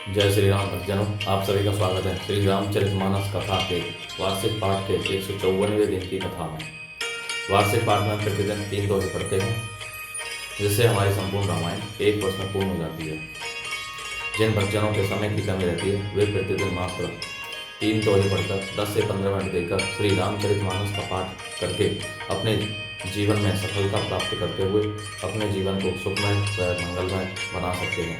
जय श्री राम भक्तजनों, आप सभी का स्वागत है श्री रामचरितमानस कथा के वार्षिक पाठ के 154वें दिन की कथा में। वार्षिक पाठ में हम प्रतिदिन 3 दोहे पढ़ते हैं, जिससे हमारी संपूर्ण रामायण एक वर्ष में पूर्ण हो जाती है। जिन भक्तजनों के समय की कमी रहती है वे प्रतिदिन मात्र 3 दोहे पढ़कर 10 से 15 मिनट देकर श्री रामचरितमानस का पाठ करके अपने जीवन में सफलता प्राप्त करते हुए अपने जीवन को सुखमय व मंगलमय बना सकते हैं।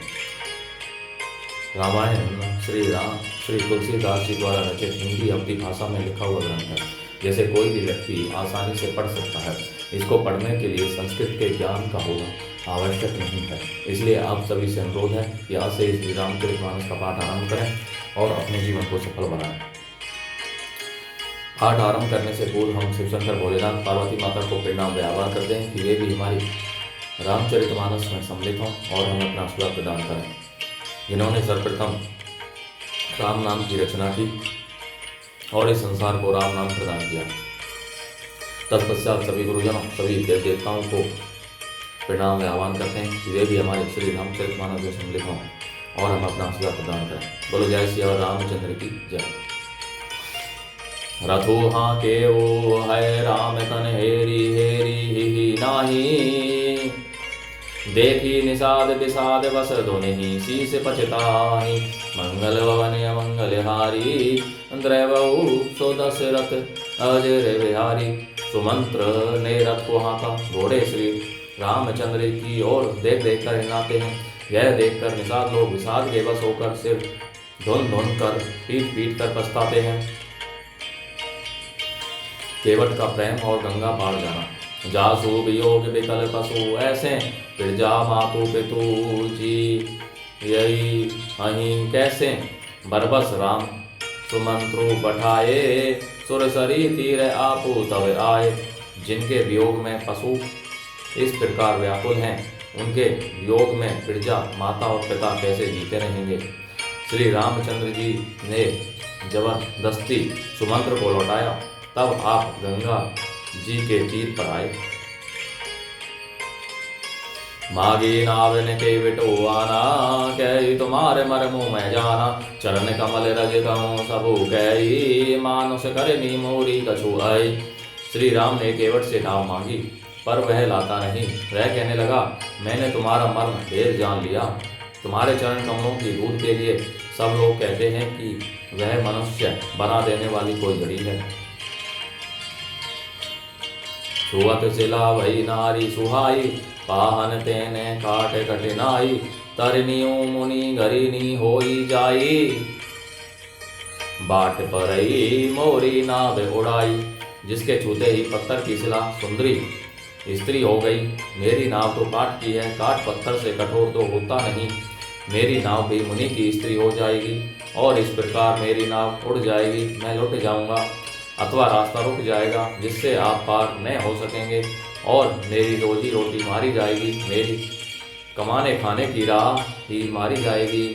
रामायण श्री तुलसीदास जी द्वारा रचित हिंदी अवधि भाषा में लिखा हुआ ग्रंथ है। जैसे कोई भी व्यक्ति आसानी से पढ़ सकता है, इसको पढ़ने के लिए संस्कृत के ज्ञान का होना आवश्यक नहीं है। इसलिए आप सभी से अनुरोध है कि आज से श्री रामचरितमानस का पाठ आरंभ करें और अपने जीवन को सफल बनाएं। पाठ आरंभ करने से पूर्व हम शिव शंकर भोलेनाथ पार्वती माता को प्रणाम व आभार करते हैं कि वे भी हमारी रामचरितमानस में सम्मिलित हों और हमें अपना आशीर्वाद प्रदान करें। जिन्होंने सर्वप्रथम राम नाम की रचना की और इस संसार को राम नाम प्रदान किया। तत्पश्चात सभी गुरुजनों, सभी देव देवताओं को प्रणाम व आह्वान करते हैं कि वे भी हमारे श्री रामचरितमानस में सम्मिलित हों और हम अपना आशीर्वाद प्रदान करें। बोलो जय श्री रामचंद्र की जय। रथो हाँ के ओ है राम तन हेरी हेरी ही नाही, देखी निषाद विषाद बस धुनि शीस पछताहि, मंगल भवन अमंगल हारी द्रवऊ सो दशरथ अजर बिहारी। सुमंत्र ने रथ को हाँका, घोड़े श्री रामचंद्र की ओर देख देख कर हिलाते हैं। यह देखकर निषाद लोग विषाद के बस होकर सिर धुन धुन कर पीट पीट कर पछताते हैं। केवट का प्रेम और गंगा पार जाना, जासु वियोग विकल पशु ऐसे प्रजा मातु पितु जी, यही अहीं कैसे बरबस राम सुमंत्रु पठाए, सुरसरी तीर आपू तब आए। जिनके वियोग में पशु इस प्रकार व्याकुल हैं, उनके वियोग में प्रजा माता और पिता कैसे जीते रहेंगे। श्री रामचंद्र जी ने जबरदस्ती सुमंत्र को लौटाया, तब आप गंगा जी के तीर पर आए। मागी नावन के बिटो आना, कही तुम्हारे मरमो मैं जाना। चरण कमल रज कहूँ सबू कही, मानुष करनी मोरी कछु आई। श्री राम ने केवट से नाव मांगी, पर वह लाता नहीं। वह कहने लगा, मैंने तुम्हारा मर्म ढेर जान लिया। तुम्हारे चरण कमलों की दूध के लिए सब लोग कहते हैं कि वह मनुष्य बना देने वाली कोई घड़ी है। छुअत सिला भई नारी सुहाई, पाहन तेने काट कठिनाई। तरनियो मुनि घरिनी होई जाई, बाट परई मोरी नाव उड़ाई। जिसके छूते ही पत्थर की शिला सुंदरी स्त्री हो गई। मेरी नाव तो काट की है, काट पत्थर से कठोर तो होता नहीं। मेरी नाव भी मुनि की स्त्री हो जाएगी और इस प्रकार मेरी नाव उड़ जाएगी। मैं लुट जाऊंगा अथवा रास्ता रुक जाएगा, जिससे आप पार न हो सकेंगे और मेरी रोजी रोटी मारी जाएगी। मेरी कमाने खाने की राह ही मारी जाएगी।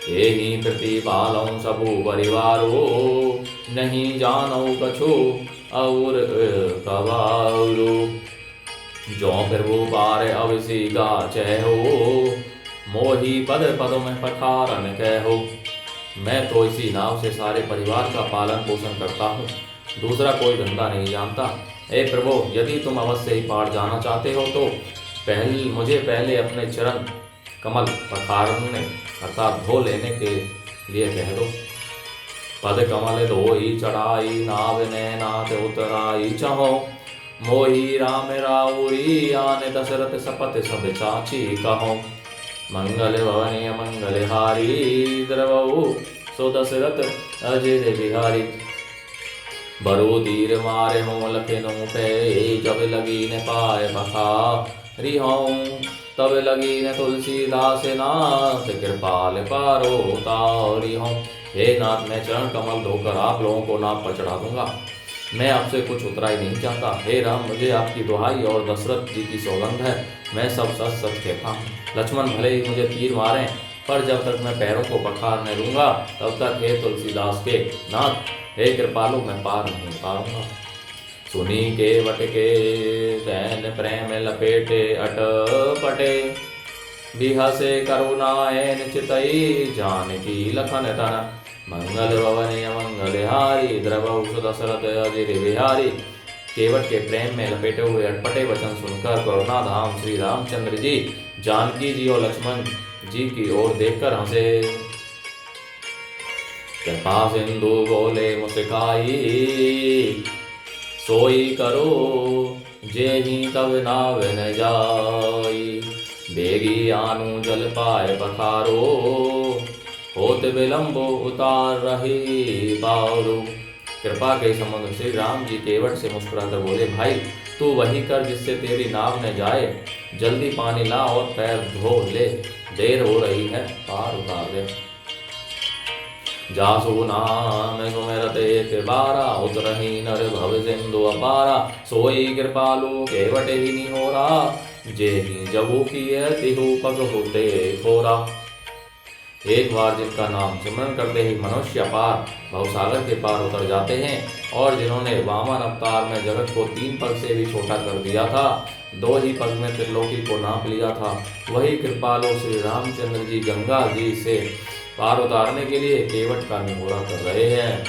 यही प्रतिपालौ सबू परिवारो, नहीं जानो कछु और कबारो। जो प्रभु पार अवसी गाचे हो, मोही पद पद में पठारन कहो। मैं तो इसी नाव से सारे परिवार का पालन पोषण करता हूँ, दूसरा कोई धंधा नहीं जानता। हे प्रभु, यदि तुम अवश्य ही पार जाना चाहते हो तो मुझे पहले अपने चरण कमल पखारने अर्थात धो लेने के लिए कह दो। पद कमल धोई चढ़ाई, नाव ने नाथ उतराई चहो। मोही राम राउरी आने दशरथ सपत सब चाची कहो। मंगल भवन अमंगल हारी, द्रवऊ सो दशरथ अजय बिहारी। बरो तीर मारे हों लखनऊ पे, जब लगी न पाए बखारी हों। तब लगी न तुलसीदास नाथ, कृपाल पारो तारी हों। हे नाथ, मैं चरण कमल धोकर आप लोगों को नाव पर चढ़ा दूंगा। मैं आपसे कुछ उतराई नहीं चाहता। हे राम, मुझे आपकी दुहाई और दशरथ जी की सौगंध है, मैं सब सच सच कहता हूँ। लक्ष्मण भले ही मुझे तीर मारें, पर जब तक मैं पैरों को पखार नहीं लूंगा तब तक हे तुलसीदास के नाथ, हे कृपालु, मैं पार नहीं पाऊंगा। सुनी के वटके तैन प्रेम लपेटे अटपटे, बिहसे करुणाएन चितई जानकी लखन तन मंगल भवन मंगलहारी द्रवौ सुदशरथ अजिर बिहारी। केवट के प्रेम में लपेटे हुए अटपटे वचन सुनकर करुणा धाम श्री रामचंद्र जी जानकी जी और लक्ष्मण जी की ओर देखकर हंसे। कृपा सिंधु बोले मुस्काई सोई करो जेहि तब नाव न जाई। बेगी आनु जल पाए पखारो होत विलंबो उतार रही बारू। कृपा के समुद्र श्री राम जी केवट से मुस्कुराकर बोले, भाई तू वही कर जिससे तेरी नाव न जाए। जल्दी पानी ला और पैर धो ले, देर हो रही है, पार उतार दे। जासु नाम सुमिरत एक बारा उतरही नर भव सिंधु अपारा। सोई कृपालु केवट ही निहोरा जेहि जबू किए तिहु पग होते थोरा। एक बार जिनका नाम सिमरन करते ही मनुष्य अपार भवसागर के पार उतर जाते हैं और जिन्होंने वामन अवतार में जगत को 3 पग से भी छोटा कर दिया था, 2 ही पग में त्रिलोकी को नाप लिया था, वही कृपालु श्री रामचंद्र जी गंगा जी से पार उतारने के लिए केवट का निहोरा कर रहे हैं।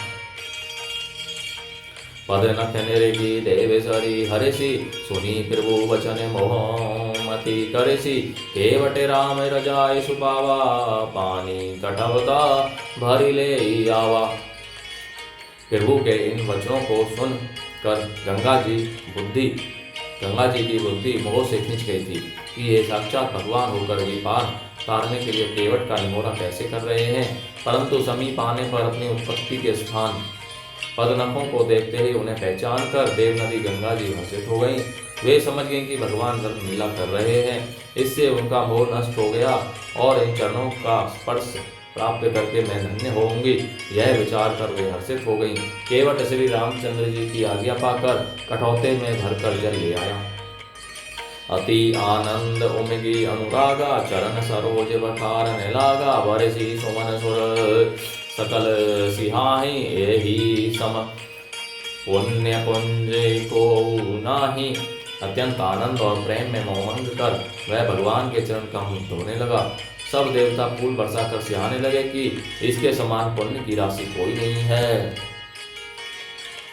पद नख निरगी देवेश्वरी हरिषि सुनी प्रभु वचन मोहमति करसी। केवट राम रजाय सुपावा पानी कटवता भरी ले आवा। प्रभु के इन वचनों को सुन कर गंगा जी की बुद्धि मोह से खिंच गई थी कि ये साक्षात भगवान होकर भी पार उतारने के लिए केवट का निहोरा कैसे कर रहे हैं। परंतु समीप आने पर अपनी उत्पत्ति के स्थान पदनखों को देखते ही उन्हें पहचान कर देव नदी गंगा जी हर्षित हो गईं। वे समझ गईं कि भगवान रत्न लीला कर रहे हैं, इससे उनका मोह नष्ट हो गया और इन चरणों का स्पर्श प्राप्त करके मैं धन्य होंगी, यह विचार कर वे हर्षित हो गईं। केवट श्री रामचंद्र जी की आज्ञा पाकर कठौते में भरकर जल ले आया। अति आनंद उमगी अनुरागा चरण सरोज बखारन लागा। बरसी सुमन सुर सकल सिहाहि एहि सम पुण्य पुंज को नाही। अत्यंत आनंद और प्रेम में मोहमंग कर वह भगवान के चरण का मुख धोने लगा। सब देवता फूल बरसा कर सिहाने लगे कि इसके समान पुण्य की राशि कोई नहीं है।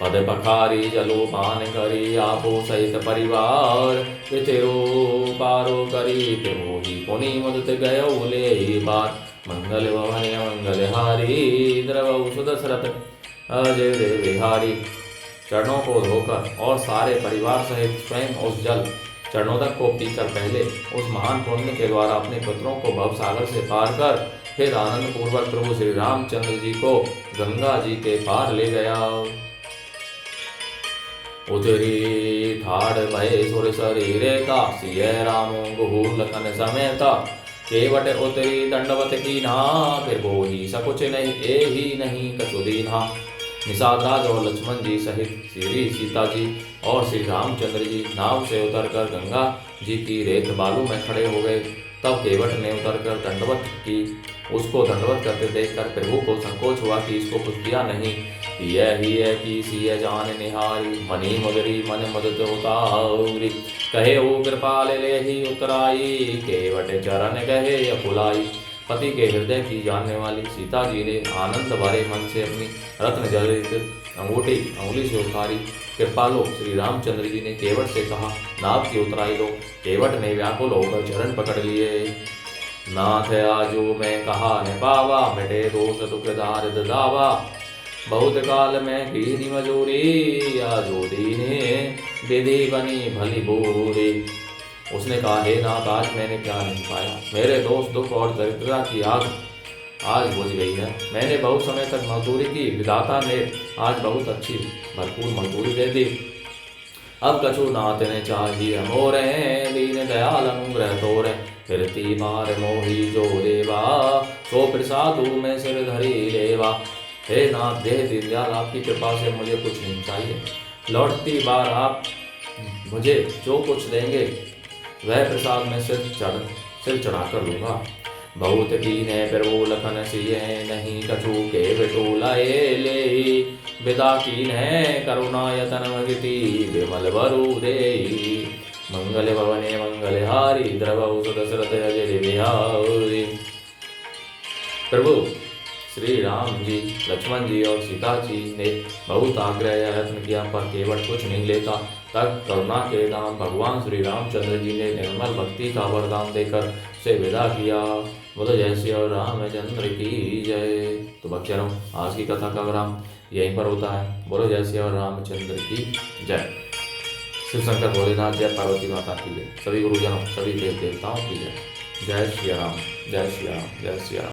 पद पखारी जलो पान करी आपो सहित परिवार। पितरो पारो करी प्रभु पुनि मुदित गयो ले बार। मंगल भवन मंगलहारी द्रवौ सुदशरथ अजय बिहारी। चरणों को धोकर और सारे परिवार सहित स्वयं उस जल चरणोदक को पीकर पहले उस महान पुण्य के द्वारा अपने पुत्रों को भवसागर से पार कर फिर आनंद पूर्वक प्रभु श्री रामचंद्र जी को गंगा जी के पार ले गया। उतरी ठाड़ भय सुर शरीरे का सिय रामो गुहू लखन समेता। केवट उतरी दंडवत कीन्हा फिर बोही सकुच नहीं एहि नहीं कछु दीन्हा। निषाद राज और लक्ष्मण जी सहित श्री सीता जी और श्री रामचंद्र जी नाव से उतरकर गंगा जी की रेत बालू में खड़े हो गए। तब केवट ने उतरकर दंडवत की। उसको दंडवत करते देखकर प्रभु को संकोच हुआ कि इसको कुछ किया नहीं। यही है कि सिय जान निहारी मनी मगरी मन मदद उतारी। कहे ओ कृपाल ले ही उतराई केवट चरण कहे अकुलाई। पति के हृदय की जानने वाली सीता जी ने आनंद भरे मन से अपनी रत्न जड़ित अंगूठी अंगुली से उतारी। कृपालो श्री रामचंद्र जी ने केवट से कहा, नाव की उतराई लो। केवट ने व्याकुल होकर चरण पकड़ लिए। नाथ आजो मैं कहा न पावा मिटे दोष दुख दारिद दावा। बहुत काल में कीनी मजूरी आजो दीने विधि बनी भली बूरी। उसने कहा, हे नाथ आज मैंने क्या नहीं पाया। मेरे दोष दुख और दरिद्रता की आग आज बुझ गई है। मैंने बहुत समय तक मजदूरी की, विधाता ने आज बहुत अच्छी भरपूर मजदूरी दे दी। अब कछु नाथ ने चाहिए मोरे दीन दयाल अनुग्रह तोरे। फिरती मार मोही जो देवा सो प्रसादु में सिर धरी लेवा। हे नाथ देह दीनदयाल आपकी कृपा से मुझे कुछ नहीं चाहिए। लौटती बार आप मुझे जो कुछ देंगे वह प्रसाद में सिर चढ़ाकर लूंगा। बहुत कीने प्रभु लखन सिए नहीं कछु के बिटूलाए ले। विदा कीन है करुणा यतन भगति विमल बरु देई। मंगल भवने मंगलहारी द्रवौ सुदशरथ अजय बिहारी। प्रभु श्री राम जी, लक्ष्मण जी और सीता जी ने बहुत आग्रह या यत्न किया पर केवट कुछ नहीं लेता। तब करुणा के दाम भगवान श्री रामचंद्र जी ने निर्मल भक्ति का वरदान देकर उसे विदा किया। बोलो जय श्री रामचंद्र की जय। तो भक्तजनों, आज की कथा का विराम यहीं पर होता है। बोलो जय श्री रामचंद्र की जय। शिव शंकर भोलेनाथ जय, पार्वती माता की जय, सभी गुरुजनों सभी देव देवताओं की जय। जय श्री राम, जय श्री राम, जय श्री राम।